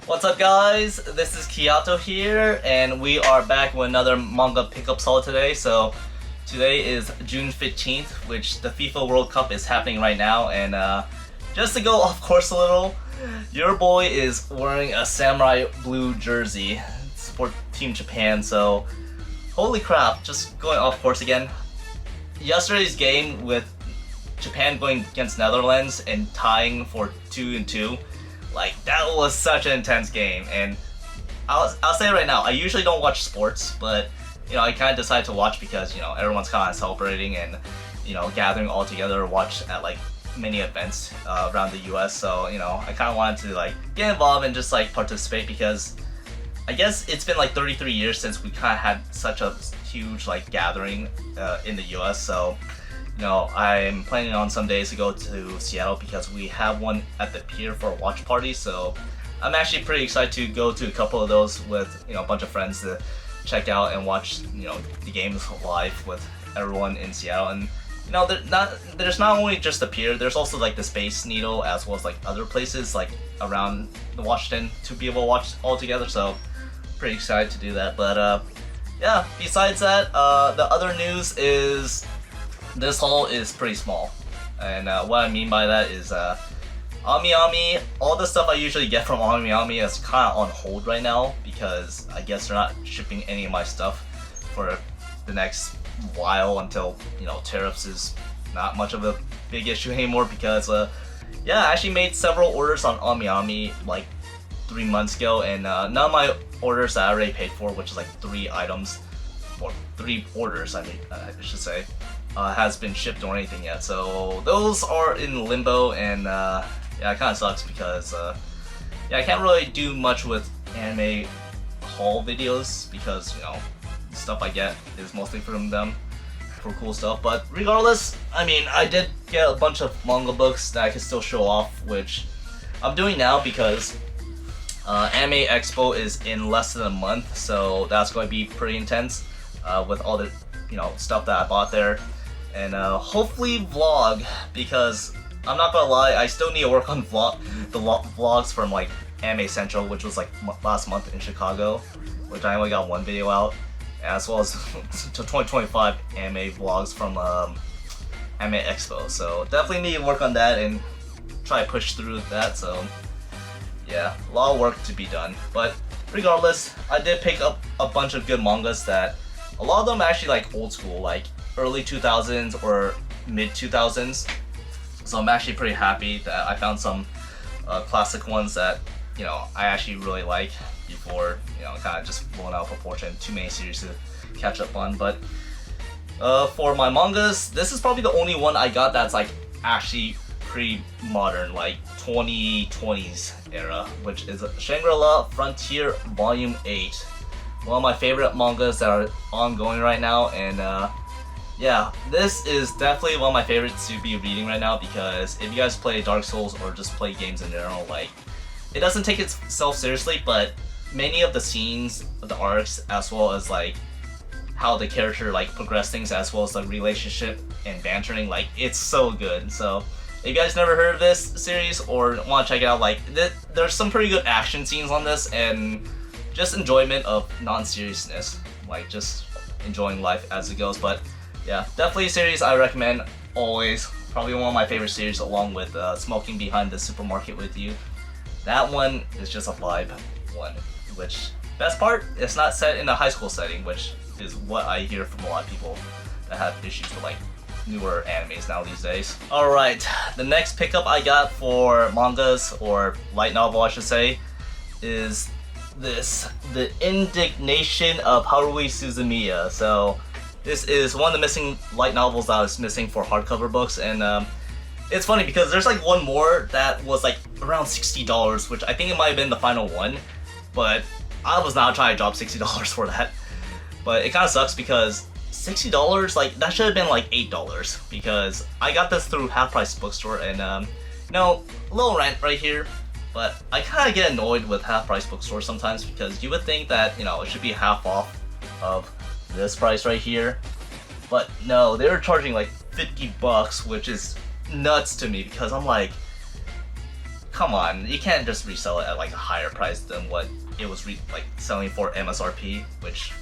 What's up, guys? This is Kiyato here, and we are back with another manga pickup haul today. So today is June 15th, which the FIFA World Cup is happening right now, and just to go off course a little, your boy is wearing a samurai blue jersey, support Team Japan. So holy crap, just going off course again. Yesterday's game with Japan going against Netherlands and tying for 2-2. Like, that was such an intense game, and I'll say right now, I usually don't watch sports, but, I kind of decided to watch because, everyone's kind of celebrating and, gathering all together, watch at, many events around the US, so, I kind of wanted to, get involved and just, participate because I guess it's been, 33 years since we kind of had such a huge, gathering in the US, so I'm planning on some days to go to Seattle because we have one at the pier for a watch party. So I'm actually pretty excited to go to a couple of those with a bunch of friends to check out and watch the games live with everyone in Seattle. And there's not only just the pier, there's also the Space Needle as well as other places around the Washington to be able to watch all together. So pretty excited to do that. But yeah, besides that, the other news is this haul is pretty small, and what I mean by that is Ami, all the stuff I usually get from Ami is kind of on hold right now because I guess they're not shipping any of my stuff for the next while until tariffs is not much of a big issue anymore because yeah, I actually made several orders on Ami 3 months ago, and none of my orders that I already paid for, which is 3 items or 3 orders I should say, has been shipped or anything yet. So those are in limbo, and yeah, it kind of sucks because yeah, I can't really do much with anime haul videos because the stuff I get is mostly from them for cool stuff. But regardless, I did get a bunch of manga books that I can still show off, which I'm doing now because Anime Expo is in less than a month, so that's going to be pretty intense with all the stuff that I bought there. And hopefully vlog, because I'm not gonna lie, I still need to work on the vlogs from Anime Central, which was last month in Chicago, which I only got 1 video out, as well as to 2025 anime vlogs from Anime Expo. So definitely need to work on that and try to push through that. So yeah, a lot of work to be done. But regardless, I did pick up a bunch of good mangas that a lot of them actually old school, early 2000s or mid 2000s. So I'm actually pretty happy that I found some classic ones that I actually really like before kind of just blown out of proportion. Too many series to catch up on. But for my mangas, this is probably the only one I got that's actually pretty modern, 2020s era, which is Shangri-La Frontier Volume 8. One of my favorite mangas that are ongoing right now, and yeah, this is definitely one of my favorites to be reading right now because if you guys play Dark Souls or just play games in general, it doesn't take itself seriously, but many of the scenes, the arcs, as well as how the character progress things, as well as the relationship and bantering, it's so good. So if you guys never heard of this series or want to check it out, there's some pretty good action scenes on this and just enjoyment of non-seriousness, just enjoying life as it goes. But yeah, definitely a series I recommend always. Probably one of my favorite series, along with Smoking Behind the Supermarket with You. That one is just a vibe one, which, best part, it's not set in a high school setting, which is what I hear from a lot of people that have issues with newer animes now these days. Alright, the next pickup I got for mangas, or light novel I should say, is this, The Indignation of Haruhi Suzumiya. So this is one of the missing light novels that I was missing for hardcover books, and it's funny because there's one more that was around $60, which I think it might have been the final one, but I was not trying to drop $60 for that. But it kind of sucks because $60, that should have been $8, because I got this through Half Price Bookstore, and little rant right here, but I kind of get annoyed with Half Price Bookstore sometimes because you would think that it should be half off of this price right here, but no, they were charging $50, which is nuts to me because I'm come on, you can't just resell it at like a higher price than what it was like selling for MSRP, which,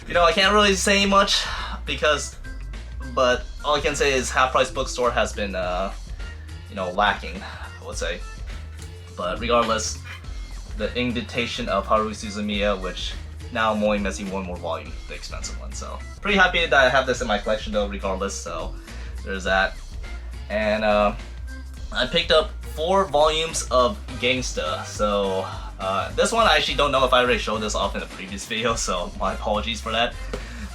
you know, I can't really say much but all I can say is Half Price Bookstore has been, you know, lacking, I would say. But regardless, the indentation of Haruhi Suzumiya, which now I'm only missing one more volume, the expensive one. So pretty happy that I have this in my collection though, regardless. So there's that. And I picked up 4 volumes of Gangsta. So this one I actually don't know if I already showed this off in a previous video, so my apologies for that.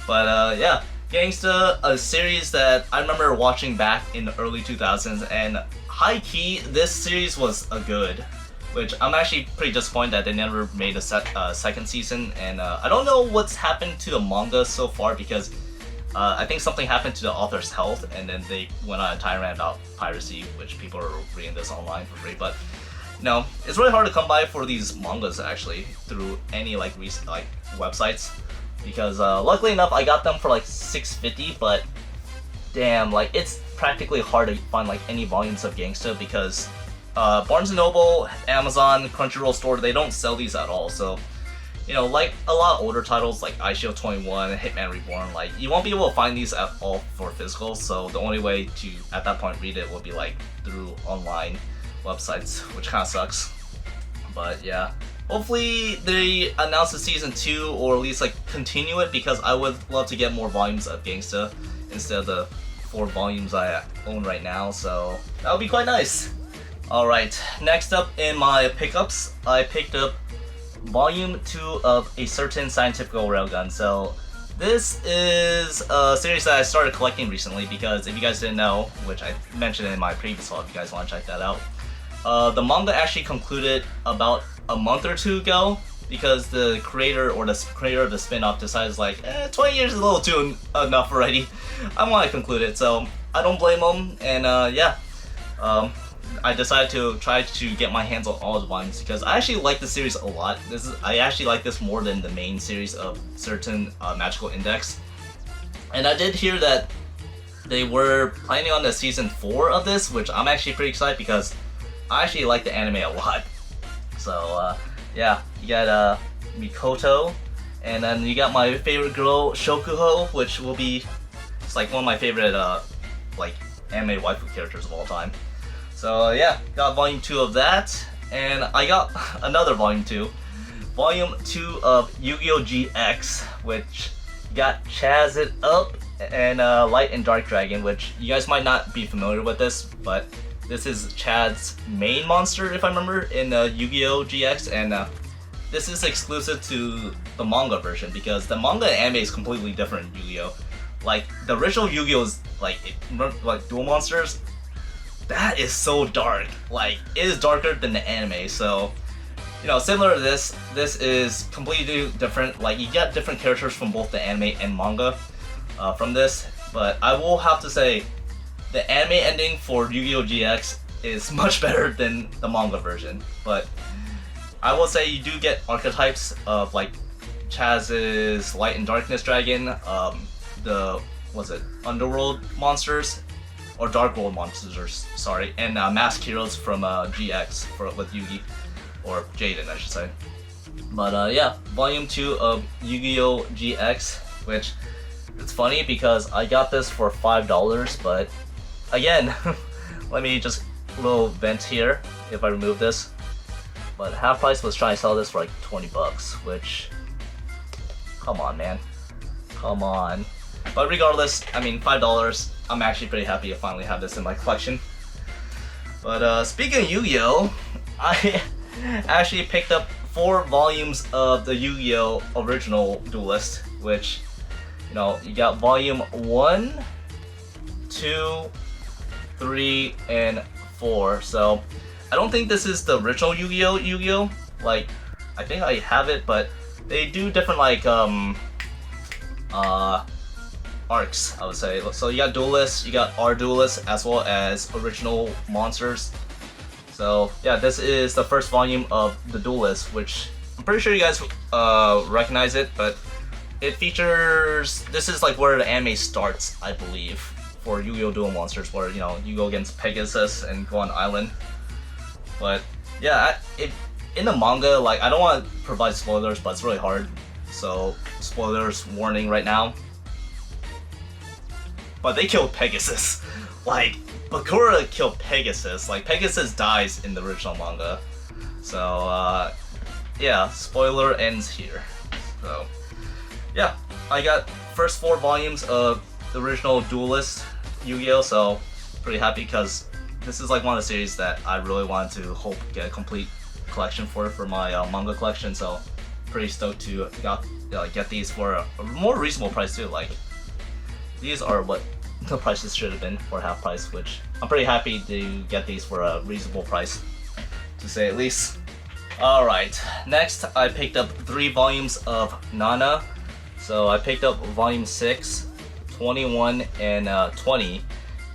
But yeah, Gangsta, a series that I remember watching back in the early 2000s, and high key, this series was a good, which I'm actually pretty disappointed that they never made a second season. And I don't know what's happened to the manga so far, because I think something happened to the author's health, and then they went on a tirade about piracy, which people are reading this online for free. But you know, it's really hard to come by for these mangas actually through any like websites, because luckily enough I got them for like $6.50, but damn, like it's practically hard to find like any volumes of Gangsta, because Barnes & Noble, Amazon, Crunchyroll store, they don't sell these at all. So you know, like a lot of older titles like Aishio 21, Hitman Reborn, like you won't be able to find these at all for physical, so the only way to at that point read it would be like through online websites, which kind of sucks. But yeah, hopefully they announce a season 2, or at least like continue it, because I would love to get more volumes of Gangsta instead of the 4 volumes I own right now, so that would be quite nice. Alright, next up in my pickups, I picked up Volume 2 of A Certain Scientific Railgun. So this is a series that I started collecting recently, because if you guys didn't know, which I mentioned in my previous vlog, if you guys want to check that out, the manga actually concluded about a month or 2 ago, because the creator of the spin-off decides like, 20 years is a little too enough already. I want to conclude it, so I don't blame them. And yeah, I decided to try to get my hands on all the volumes, because I actually like the series a lot. I actually like this more than the main series of Certain Magical Index. And I did hear that they were planning on the season 4 of this, which I'm actually pretty excited, because I actually like the anime a lot. So yeah, you got Mikoto, and then you got my favorite girl Shokuho, which will be, it's like one of my favorite like anime waifu characters of all time. So yeah, got volume 2 of that, and I got another volume 2. Volume 2 of Yu-Gi-Oh! GX, which got Chaz It Up and Light and Dark Dragon, which you guys might not be familiar with this, but this is Chad's main monster, if I remember, in Yu-Gi-Oh! GX, and this is exclusive to the manga version, because the manga and anime is completely different in Yu-Gi-Oh! Like, the original Yu-Gi-Oh! Is like Duel Monsters. That is so dark. Like, it is darker than the anime. So, you know, similar to this is completely different. Like, you get different characters from both the anime and manga from this. But I will have to say, the anime ending for Yu-Gi-Oh! GX is much better than the manga version. But I will say you do get archetypes of like Chaz's Light and Darkness Dragon, Underworld monsters, or Dark World monsters, sorry, and Masked Heroes from GX with Yugi, or Jaden I should say. But yeah, volume 2 of Yu-Gi-Oh! GX, which it's funny because I got this for $5, but again, let me just little vent here if I remove this. But Half Price was trying to sell this for like 20 bucks, which, come on man, come on. But regardless, I mean $5, I'm actually pretty happy to finally have this in my collection. But speaking of Yu-Gi-Oh! I actually picked up 4 volumes of the Yu-Gi-Oh! Original Duelist, which, you know, you got volume 1, 2, 3, and 4. So I don't think this is the original Yu-Gi-Oh! Like, I think I have it, but they do different like arcs, I would say. So you got Duelists, you got our Duelists, as well as original monsters. So yeah, this is the first volume of the Duelist, which I'm pretty sure you guys recognize it, but it features, this is like where the anime starts, I believe, for Yu-Gi-Oh! Duel Monsters, where, you know, you go against Pegasus and go on island. But yeah, in the manga, like I don't want to provide spoilers, but it's really hard. So spoilers warning right now. But they killed Pegasus. Like Bakura killed Pegasus. Like Pegasus dies in the original manga. So yeah, spoiler ends here. So yeah, I got first 4 volumes of the original Duelist Yu-Gi-Oh! So pretty happy because this is like one of the series that I really wanted to hope get a complete collection for my manga collection. So pretty stoked to get these for a more reasonable price too. Like these are what the prices should have been for half price, which I'm pretty happy to get these for a reasonable price, to say at least. Alright, next I picked up 3 volumes of Nana. So I picked up volume 6, 21, and 20.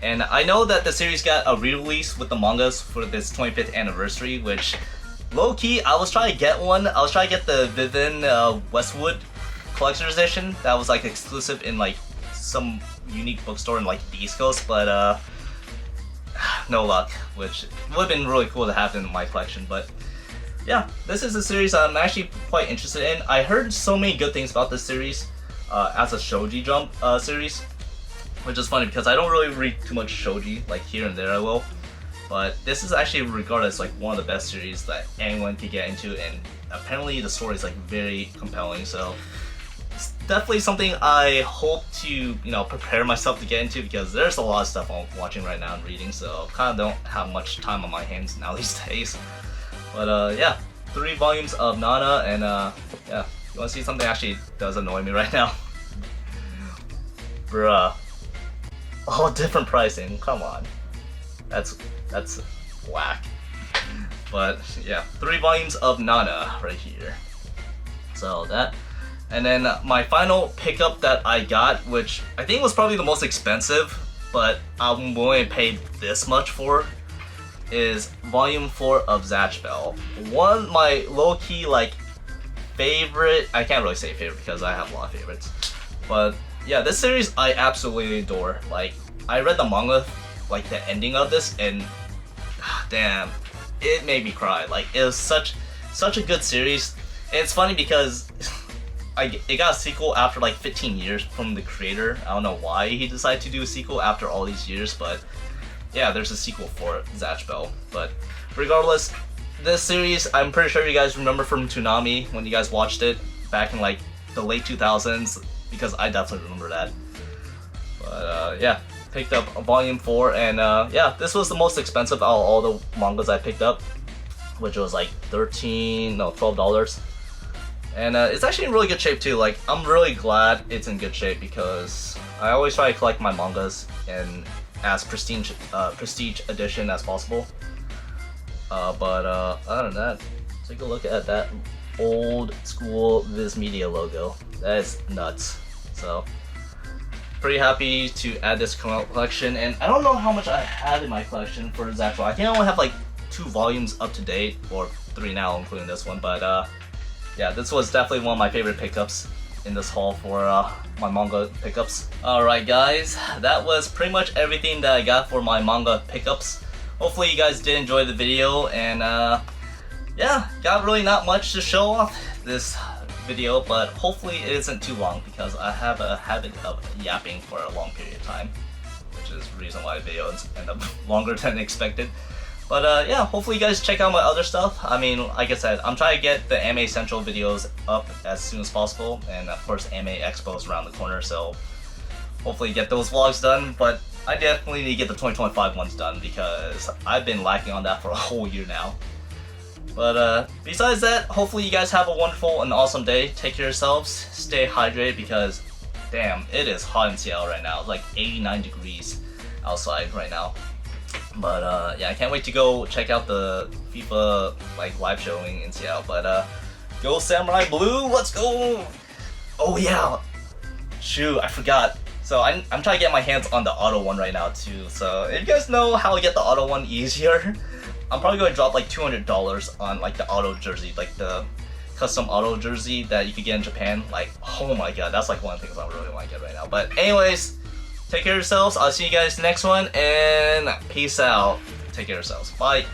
And I know that the series got a re-release with the mangas for this 25th anniversary, which low-key, I was trying to get one. I was trying to get the Vivian Westwood collector's edition that was like exclusive in like some unique bookstore in like the East Coast, but no luck, which would have been really cool to have in my collection. But yeah, this is a series I'm actually quite interested in. I heard so many good things about this series as a shogi jump series, which is funny because I don't really read too much shogi, like here and there I will. But this is actually regarded as like one of the best series that anyone could get into, and apparently the story is like very compelling. So it's definitely something I hope to prepare myself to get into, because there's a lot of stuff I'm watching right now and reading, so kind of don't have much time on my hands now these days. But yeah, 3 volumes of Nana, and yeah, you want to see something that actually does annoy me right now? Bruh. All different pricing, come on. That's whack. But yeah, 3 volumes of Nana right here. So that. And then my final pickup that I got, which I think was probably the most expensive, but I'm willing to pay this much for, is volume 4 of Zatch Bell. One, my low-key like favorite, I can't really say favorite because I have a lot of favorites, but yeah, this series I absolutely adore. Like, I read the manga, like the ending of this, and damn, it made me cry. Like, it was such a good series. And it's funny because it got a sequel after like 15 years from the creator. I don't know why he decided to do a sequel after all these years, but yeah, there's a sequel for Zatch Bell. But regardless, this series, I'm pretty sure you guys remember from Toonami when you guys watched it back in like the late 2000s, because I definitely remember that. But yeah, picked up volume 4, and yeah, this was the most expensive out of all the mangas I picked up, which was like $12. And it's actually in really good shape too. Like, I'm really glad it's in good shape, because I always try to collect my mangas in as prestige edition as possible. But other than that, take a look at that old school Viz Media logo. That is nuts. So pretty happy to add this collection, and I don't know how much I have in my collection for Zatch Bell. I think I only have like 2 volumes up to date, or 3 now including this one, but yeah, this was definitely one of my favorite pickups in this haul for my manga pickups. Alright guys, that was pretty much everything that I got for my manga pickups. Hopefully you guys did enjoy the video, and yeah, got really not much to show off this video, but hopefully it isn't too long, because I have a habit of yapping for a long period of time, which is the reason why videos end up longer than expected. But yeah, hopefully you guys check out my other stuff. I mean, like I said, I'm trying to get the Anime Central videos up as soon as possible, and of course Anime Expo is around the corner, so hopefully get those vlogs done. But I definitely need to get the 2025 ones done, because I've been lacking on that for a whole year now. But besides that, hopefully you guys have a wonderful and awesome day. Take care of yourselves, stay hydrated, because damn, it is hot in Seattle right now. It's like 89 degrees outside right now. But yeah, I can't wait to go check out the FIFA like live showing in Seattle. But go Samurai Blue, let's go! Oh yeah, shoot, I forgot. So I'm trying to get my hands on the auto one right now too. So if you guys know how to get the auto one easier, I'm probably going to drop like $200 on like the auto jersey, like the custom auto jersey that you could get in Japan. Like, oh my god, that's like one of the things I really want to get right now. But anyways, take care of yourselves. I'll see you guys next one, and peace out. Take care of yourselves. Bye.